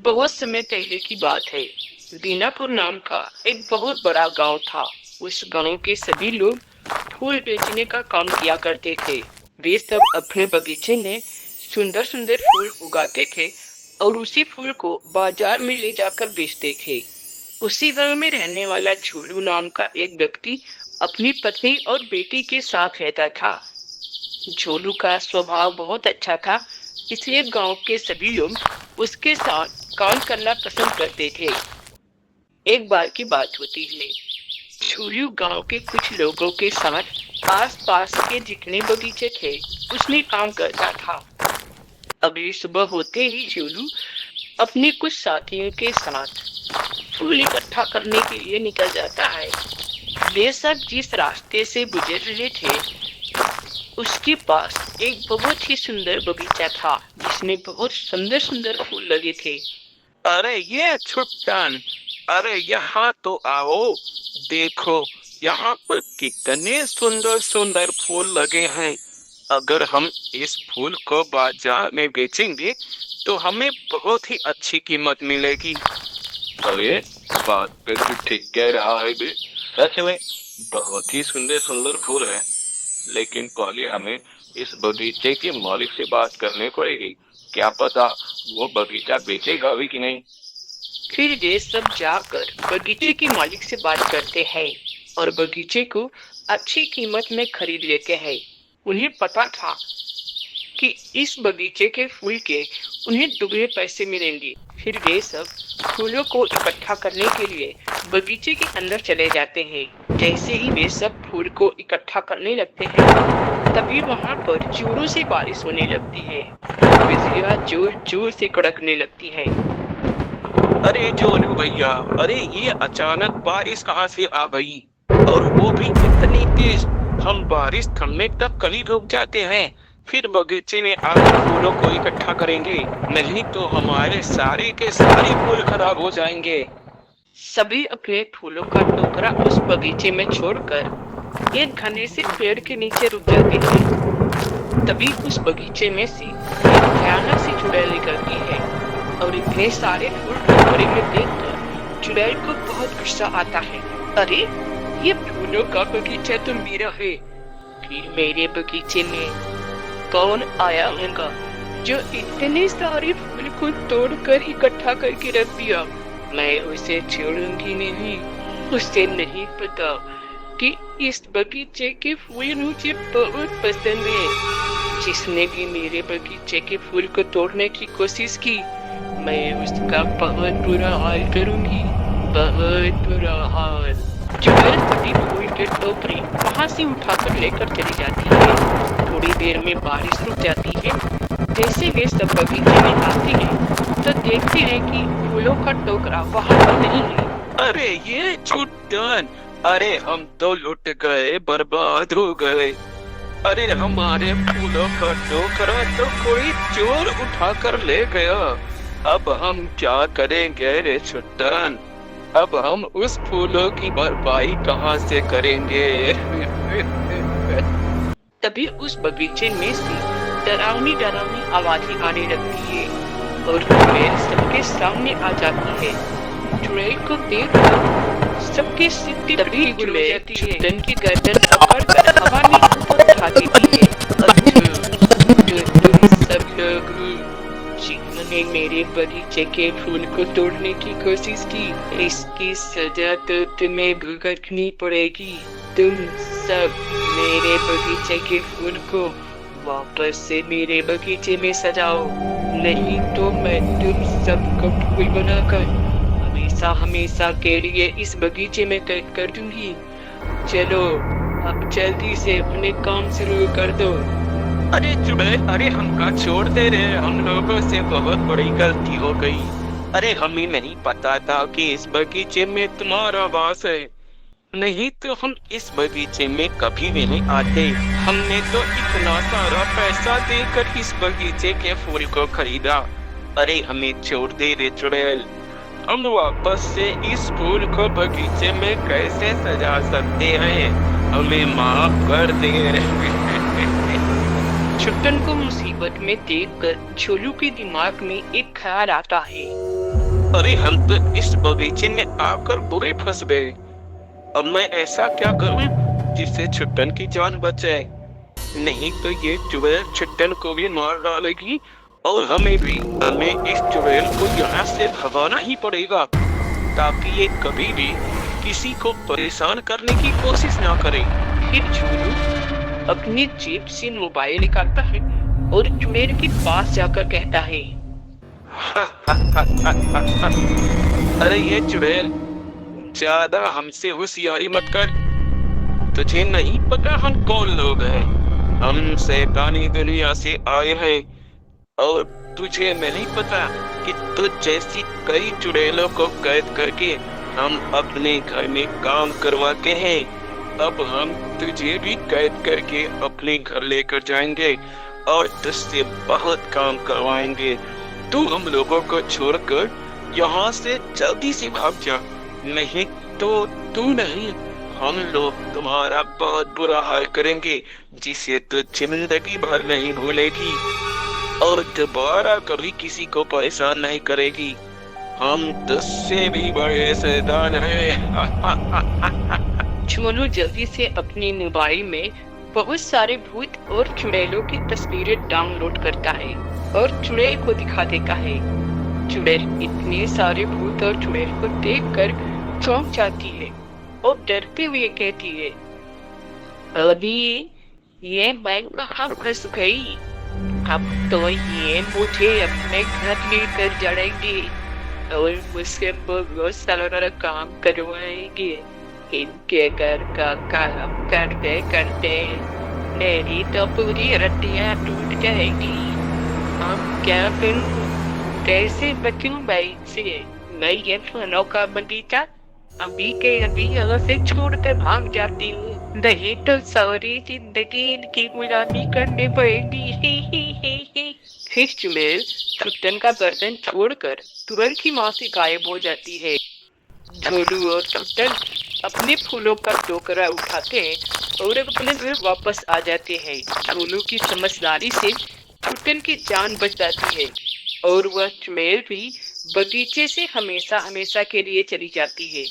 बहुत समय पहले की बात है। दीनापुर नाम का एक बहुत बड़ा गांव था। उस गांव के सभी लोग फूल बेचने का काम किया करते थे। वे सब अपने बगीचे में सुंदर सुंदर फूल उगाते थे और उसी फूल को बाजार में ले जाकर बेचते थे। उसी गांव में रहने वाला झोलू नाम का एक व्यक्ति अपनी पत्नी और बेटी के साथ रहता था। झोलू का स्वभाव बहुत अच्छा था, इसलिए गांव के सभी लोग उसके साथ काम करना पसंद करते थे। एक बार की बात होती है। झोलू गांव के कुछ लोगों के साथ आस-पास के जितने बगीचे थे उसमें काम करता था। अगली सुबह होते ही झोलू अपने कुछ साथियों के साथ फूल इकट्ठा करने के लिए निकल जाता है। वे सब जिस रास्ते से गुजर रहे थे उसके पास एक बहुत ही सुंदर बगीचा था जिसमें बहुत सुंदर सुंदर फूल लगे थे। अरे ये छुट्टन, अरे यहाँ तो आओ। देखो यहाँ पर कितने सुंदर सुंदर फूल लगे हैं। अगर हम इस फूल को बाजार में बेचेंगे तो हमें बहुत ही अच्छी कीमत मिलेगी। अरे बात पे तो ठीक कह रहा है बे। सच में बहुत ही सुंदर सुंदर फूल है, लेकिन पहले हमें इस बगीचे के मालिक से बात करनी पड़ेगी। क्या पता वो बगीचा बेचेगा भी कि नहीं। फिर वे सब जाकर बगीचे के मालिक से बात करते हैं और बगीचे को अच्छी कीमत में खरीद लेते हैं। उन्हें पता था कि इस बगीचे के फूल के उन्हें दुगने पैसे मिलेंगे। फिर वे सब फूलों को इकट्ठा करने के लिए बगीचे के अंदर चले जाते हैं। जैसे ही वे सब फूल को इकट्ठा करने लगते हैं तभी वहां पर जोरों से बारिश होने लगती है। बिजलियां जोर जोर से कड़कने लगती है। अरे जोलू भैया, अरे ये अचानक बारिश कहाँ से आ गई, और वो भी इतनी तेज। हम बारिश थमने तक कहीं रुक जाते हैं, फिर बगीचे में आकर फूलों को इकट्ठा करेंगे, नहीं तो हमारे सारे के सारे फूल खराब हो जाएंगे। सभी अपने फूलों का टोकरा उस बगीचे में छोड़कर एक घने से पेड़ के नीचे रुक जाते हैं। तभी उस बगीचे में से एक भयानक सी चुड़ैल निकलती है और इतने सारे फूल टोकरे में देखकर चुड़ैल को बहुत गुस्सा आता है। अरे ये फूलों का बगीचा तो मेरा है, फिर मेरे बगीचे में कौन आया होगा जो इतने सारे फूल को तोड़कर इकट्ठा करके रख दिया। मैं उसे छोड़ूंगी नहीं। उसे नहीं पता कि इस बगीचे के फूल मुझे बहुत पसंद है। जिसने भी मेरे बगीचे के फूल को तोड़ने की कोशिश की मैं उसका बहुत बुरा हाल करूंगी, बहुत बुरा हाल। चुड़ैल सभी फूल के टोकरी वहां से उठाकर लेकर चली जाती है। थोड़ी देर में बारिश रुक जाती है। जैसे वे सब बगीचे में आते हैं तो देखते हैं कि फूलों का टोकरा वहां पर नहीं है। अरे ये छुट्टन, अरे हम तो लुट गए, बर्बाद हो गए। अरे हमारे फूलों का टोकरा तो कोई चोर उठा कर ले गया। अब हम क्या करेंगे रे छुट्टन? अब हम उस फूलों की भरपाई कहाँ से करेंगे? तभी उस बगीचे में से डरावनी डरावनी आवाजें आने लगती है और चुड़ैल सबके सामने आ जाती है। चुड़ैल को देखकर सबके सिर तभी गुल जाती है। छुट्टन की गर्दन पकड़कर हवा में ऊपर उठा देती है। तुम सब लोग जिन्होंने मेरे बगीचे के फूल को तोड़ने की कोशिश की, इसकी सजा तो तुम्हें भुगतनी पड़ेगी। तुम सब मेरे बगीचे के फूल को वापस से मेरे बगीचे में सजाओ, नहीं तो मैं तुम सबको फूल बनाकर हमेशा हमेशा के लिए इस बगीचे में कैद कर दूंगी। चलो अब जल्दी से अपने काम शुरू कर दो। अरे चुड़ैल, अरे हमका छोड़ दे रे, हम लोगों से बहुत बड़ी गलती हो गई। अरे हमें नहीं पता था कि इस बगीचे में तुम्हारा वास है, नहीं तो हम इस बगीचे में कभी नहीं आते। हमने तो इतना सारा पैसा देकर इस बगीचे के फूल को खरीदा। अरे हमें छोड़ दे रे चुड़ैल, हम वापस से इस फूल को बगीचे में कैसे सजा सकते हैं? हमें माफ कर दे रे। छुट्टन को मुसीबत में देखकर झोलू के दिमाग में एक ख्याल आता है। अरे हम तो इस बगीचे में आकर बुरे फंस गए। अब मैं ऐसा क्या करूं जिससे छुट्टन की जान बच जाए? नहीं तो ये चुड़ैल छुट्टन को भी मार डालेगी और हमें भी। हमें इस चुड़ैल को यहाँ से भगाना ही पड़ेगा ताकि ये कभी भी किसी को परेशान करने की कोशिश ना करे। फिर झूलू अपनी जेब से मोबाइल निकालता है और चुड़ैल के पास जाकर कहता है, अरे ये चुड़ैल, ज्यादा हमसे होशियारी मत कर। तुझे नहीं पता हम कौन लोग हैं? हम शैतानी दुनिया से आए हैं और तुझे नहीं पता कि तुझ जैसी कई चुड़ैलों को कैद करके हम अपने घर में काम करवाते हैं। अब हम तुझे भी कैद करके अपने घर लेकर जाएंगे और तुझसे बहुत काम करवाएंगे। तू हम लोगों को छोड़कर यहाँ से जल्दी से भाग जा, नहीं तो तू नहीं, हम लोग तुम्हारा बहुत बुरा हाल करेंगे जिसे तू जिंदगी भर नहीं भूलेगी और दोबारा कभी किसी को परेशान नहीं करेगी। हम तुझसे भी बड़े शैतान हैं। झूलू जल्दी से अपने मोबाइल में बहुत सारे भूत और चुड़ैलों की तस्वीरें डाउनलोड करता है और चुड़ैल को दिखा देता है। चुड़ैल इतने सारे भूत और चुड़ैल को देखकर चौंक जाती है और डरते हुए कहती है, अभी ये मैं कहाँ फंस गई? अब तो ये मुझे अपने घर लेकर जाएंगे और मुझसे बहुत सारा काम करवाएंगे। इनके घर का काम करते करते मेरी तो पूरी रतियां टूट जाएगी। अब क्या करूं? कैसे बचूं भाई से? मैं ये फलों का बगीचा अभी के अभी यहाँ से छोड़कर भाग जाती हूँ, नहीं तो सारी जिंदगी इनकी गुलामी करनी पड़ेगी। फिर चुड़ैल छुट्टन का बर्तन छोड़कर तुरंत ही वहाँ से गायब हो जाती है। झोलू और छुट्टन अपने फूलों का टोकरा उठाते हैं और अपने घर वापस आ जाते हैं। झोलू की समझदारी से छुट्टन की जान बच जाती है और वह चुड़ैल भी बगीचे से हमेशा हमेशा के लिए चली जाती है।